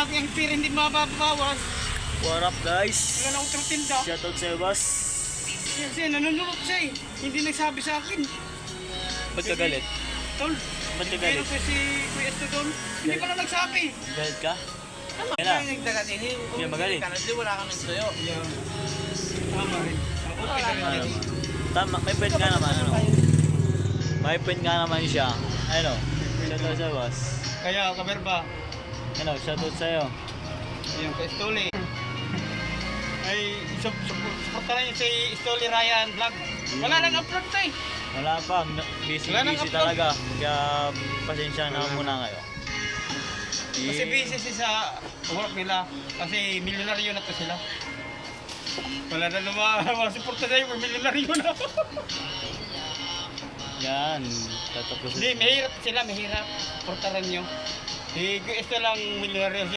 aking pira hindi mababawas. What up guys? Wala na akong tinda. Shoutout sa'yo boss. Kasi nanunulot siya eh. Hindi nagsabi sa akin. Ba't ka galit? Tol, Ba't ka pero galit? pa si Kuya Esto doon. Hindi pala nagsabi. Galit ka? Tama Kaya ka yung nagdagat ini. Hindi magaling. Hindi wala kami tuyo. Yeah. Tama rin. Okay na rin. Ano naman? Tama, may point nga naman ano. May point nga naman siya. Ano? Shoutout sa'yo boss. Kaya, kaberba, Ano? Shoutout sa'yo. yung kay Stoli. Ay, supporta na yun si Stoli Ryan Vlog. Wala nang upload tayo. Wala pa, busy Wala nang upload. talaga. Kaya pasensya na muna kayo. Kasi busy siya sa work nila. Kasi milyonaryo na to sila. Wala na naman supporta na yun, milyonaryo na. Yan, tatapos. Hindi, mahirap sila, mahirap. Supportaran nyo. Ito lang milyonaryo